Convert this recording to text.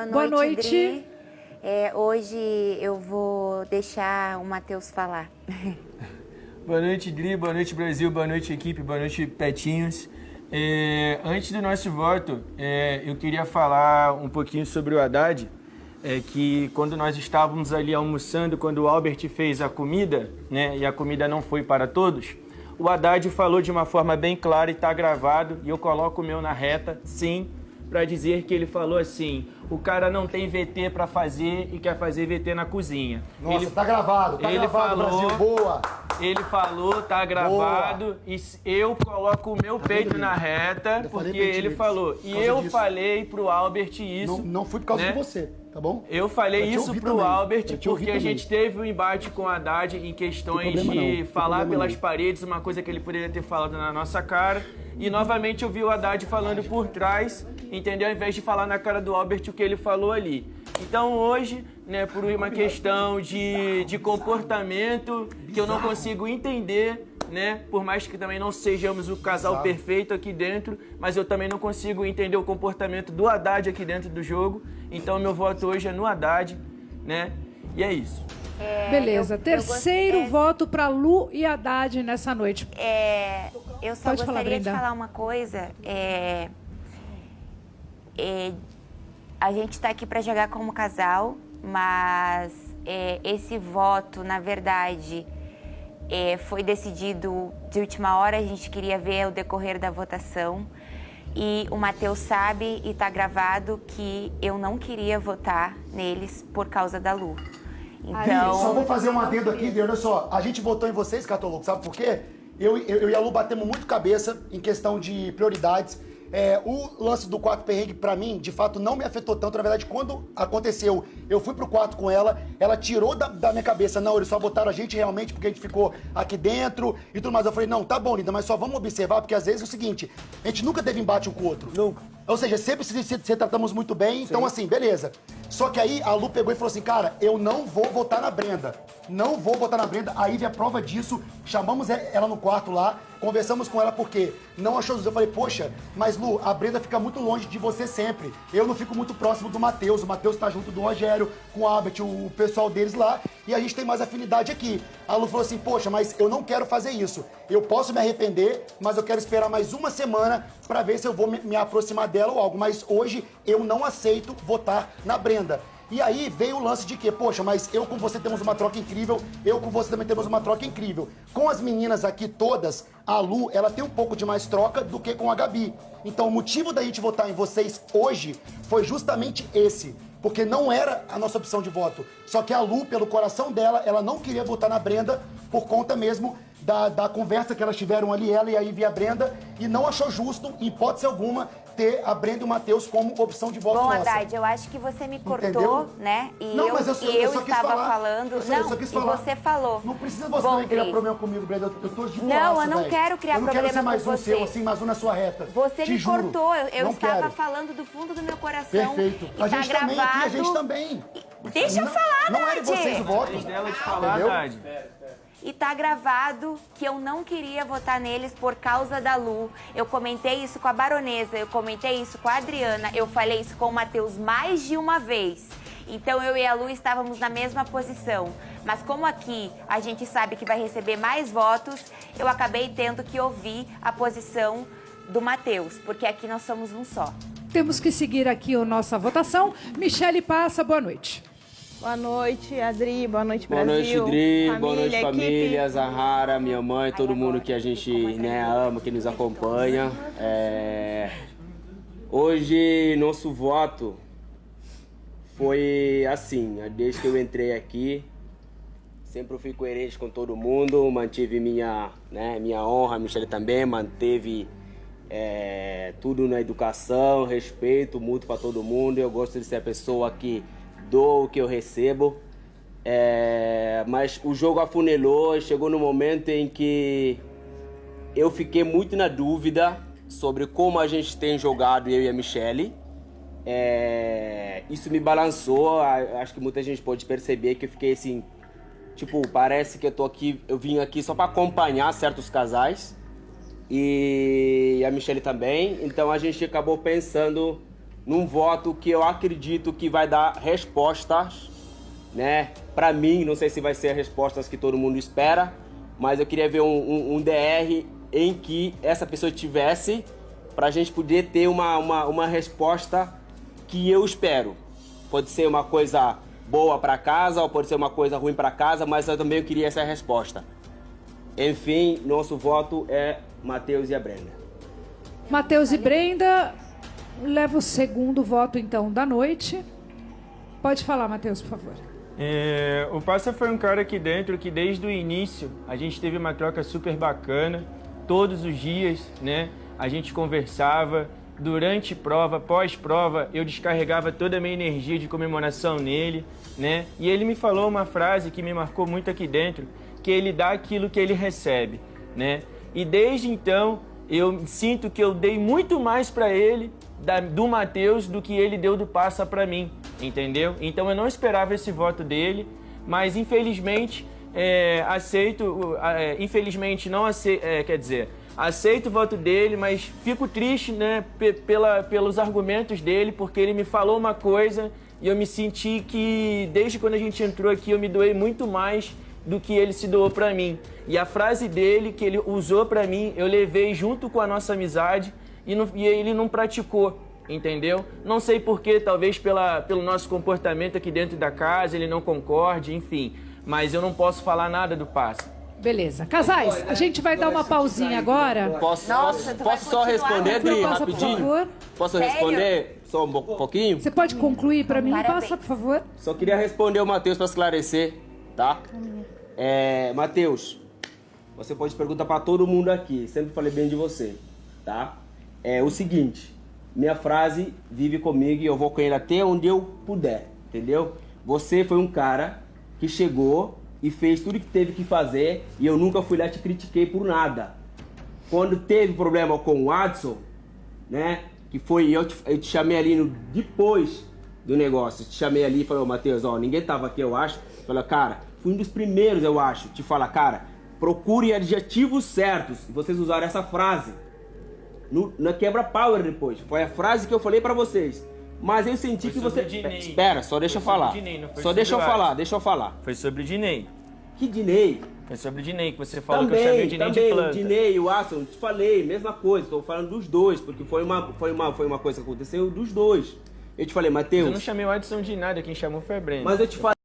Boa noite. Dri. Hoje eu vou deixar o Matheus falar. Boa noite, Dri. Boa noite, Brasil. Boa noite, equipe. Boa noite, Petinhos. Antes do nosso voto, eu queria falar um pouquinho sobre o Haddad. Que quando nós estávamos ali almoçando, quando o Albert fez a comida, né, e a comida não foi para todos, o Haddad falou de uma forma bem clara e está gravado, e eu coloco o meu na reta, sim, para dizer que ele falou assim: o cara não tem VT para fazer e quer fazer VT na cozinha. Nossa, tá gravado, Brasil, boa! Ele falou, tá gravado, boa. E eu coloco o meu peito na reta, porque ele falou. E eu falei pro Albert isso. Não fui por causa de você, tá bom? Eu falei isso pro Albert porque a gente teve um embate com o Haddad em questões de falar pelas paredes, uma coisa que ele poderia ter falado na nossa cara. E novamente eu vi o Haddad falando por trás, entendeu? Ao invés de falar na cara do Albert o que ele falou ali. Então hoje, né, por uma questão de comportamento que eu não consigo entender, né, por mais que também não sejamos o casal perfeito aqui dentro, mas eu também não consigo entender o comportamento do Haddad aqui dentro do jogo. Então meu voto hoje é no Haddad, né? E é isso. Beleza. Terceiro voto para Lu e Haddad nessa noite. Eu só gostaria de falar uma coisa. A gente está aqui para jogar como casal, mas esse voto, na verdade, foi decidido de última hora. A gente queria ver o decorrer da votação. E o Matheus sabe, e está gravado, que eu não queria votar neles por causa da Lu. Então... Só vou fazer um adendo aqui, olha só. A gente votou em vocês, Catoloco, sabe por quê? Eu e a Lu batemos muito cabeça em questão de prioridades. O lance do quarto perrengue, pra mim, de fato, não me afetou tanto. Na verdade, quando aconteceu, eu fui pro quarto com ela, ela tirou da minha cabeça, não, eles só botaram a gente realmente porque a gente ficou aqui dentro e tudo mais. Eu falei, não, tá bom, linda, mas só vamos observar, porque às vezes é o seguinte, a gente nunca teve embate um com o outro. Nunca. Ou seja, sempre se tratamos muito bem, então assim, beleza. Só que aí a Lu pegou e falou assim, cara, eu não vou votar na Brenda. Não vou votar na Brenda. Aí veio a prova disso, chamamos ela no quarto lá, conversamos com ela porque não achou justo. Eu falei, poxa, mas Lu, a Brenda fica muito longe de você sempre. Eu não fico muito próximo do Matheus. O Matheus tá junto do Rogério, com o Albert, o pessoal deles lá, e a gente tem mais afinidade aqui. A Lu falou assim, poxa, mas eu não quero fazer isso. Eu posso me arrepender, mas eu quero esperar mais uma semana pra ver se eu vou me aproximar dela ou algo. Mas hoje eu não aceito votar na Brenda. E aí veio o lance de que, poxa, mas eu com você temos uma troca incrível, eu com você também temos uma troca incrível. Com as meninas aqui todas, a Lu, ela tem um pouco de mais troca do que com a Gabi. Então o motivo da gente votar em vocês hoje foi justamente esse. Porque não era a nossa opção de voto. Só que a Lu, pelo coração dela, ela não queria votar na Brenda por conta mesmo da conversa que elas tiveram ali, ela e a Ivy e a Brenda, e não achou justo, em hipótese alguma, ter a Brenda e o Matheus como opção de voto nossa. Bom, Haddad, eu acho que você me cortou, entendeu? Né? E não, eu, mas eu só estava falar. falando... Eu só quis falar. E você falou. Não precisa você também criar problema comigo, Brenda. Eu tô de boa. Não, eu não quero criar problema com você. Eu não quero ser mais um seu, assim, mais um na sua reta. Você me cortou. Eu estava falando do fundo do meu coração. Perfeito. A gente também gravado. aqui, a gente também. Deixa eu falar, Haddad. Não era vocês o voto. Antes dela de falar, Haddad. E tá gravado que eu não queria votar neles por causa da Lu. Eu comentei isso com a Baronesa, eu comentei isso com a Adriana, eu falei isso com o Matheus mais de uma vez. Então eu e a Lu estávamos na mesma posição. Mas como aqui a gente sabe que vai receber mais votos, eu acabei tendo que ouvir a posição do Matheus, porque aqui nós somos um só. Temos que seguir aqui a nossa votação. Michele Passa, boa noite. Boa noite, Adri. Boa noite, Brasil. Boa noite, Dri. Família, boa noite, família. equipe. Zahara, minha mãe, todo mundo que a gente ama, que nos acompanha. Hoje, nosso voto foi assim. Desde que eu entrei aqui, sempre fui coerente com todo mundo. Mantive minha honra, a Michele também manteve tudo na educação, respeito mútuo para todo mundo. Eu gosto de ser a pessoa que dou o que eu recebo, mas o jogo afunilou, chegou no momento em que eu fiquei muito na dúvida sobre como a gente tem jogado, eu e a Michele. Isso me balançou, acho que muita gente pode perceber que eu fiquei assim, tipo, parece que eu vim aqui só para acompanhar certos casais, e a Michele também, então a gente acabou pensando num voto que eu acredito que vai dar respostas, né? Pra mim, não sei se vai ser as respostas que todo mundo espera, mas eu queria ver um DR em que essa pessoa tivesse pra gente poder ter uma resposta que eu espero. Pode ser uma coisa boa pra casa ou pode ser uma coisa ruim pra casa, mas eu também queria essa resposta. Enfim, nosso voto é Matheus e a Brenda. Matheus e Brenda, leva o segundo voto, então, da noite. Pode falar, Matheus, por favor. O Passa foi um cara aqui dentro que desde o início a gente teve uma troca super bacana. Todos os dias, né? A gente conversava. Durante prova, pós-prova, eu descarregava toda a minha energia de comemoração nele, né? E ele me falou uma frase que me marcou muito aqui dentro, que ele dá aquilo que ele recebe, né? E desde então, eu sinto que eu dei muito mais para ele do Matheus do que ele deu do Passa para mim, entendeu? Então eu não esperava esse voto dele, mas infelizmente aceito, infelizmente não aceito, quer dizer, aceito o voto dele, mas fico triste, né, pelos argumentos dele, porque ele me falou uma coisa e eu me senti que desde quando a gente entrou aqui eu me doei muito mais do que ele se doou para mim. E a frase dele que ele usou para mim, eu levei junto com a nossa amizade e ele não praticou, entendeu? Não sei porquê, talvez pelo nosso comportamento aqui dentro da casa, ele não concorde, enfim. Mas eu não posso falar nada do Passa. Beleza. Casais, a gente vai dar uma pausinha agora. Posso só responder, Adri, Passa, por rapidinho? favor. Posso responder só um pouquinho? Você pode concluir para mim? Parabéns. Passa, por favor. Só queria responder o Matheus para esclarecer, tá? Matheus, você pode perguntar para todo mundo aqui. Sempre falei bem de você, tá? É o seguinte, minha frase vive comigo e eu vou com ele até onde eu puder, entendeu? Você foi um cara que chegou e fez tudo que teve que fazer e eu nunca fui lá e te critiquei por nada. Quando teve problema com o Adson, né, que foi eu te chamei ali depois do negócio, te chamei ali e falei, Matheus, ninguém tava aqui, eu acho. Falei, cara, fui um dos primeiros, eu acho, te falar, cara, procure adjetivos certos. E vocês usaram essa frase na Quebra Power depois. Foi a frase que eu falei pra vocês. Mas eu senti que você... Espera, só deixa eu falar. Só deixa eu falar. Foi sobre o Dinei. Que Dinei? Foi sobre o Dinei, que você falou que eu chamei o Dinei de planta. O Dinei e o Adson, te falei, mesma coisa. Estou falando dos dois, porque foi uma coisa que aconteceu dos dois. Eu te falei, Matheus... Eu não chamei o Adson de nada, quem chamou foi a Brenda. Mas eu te falei...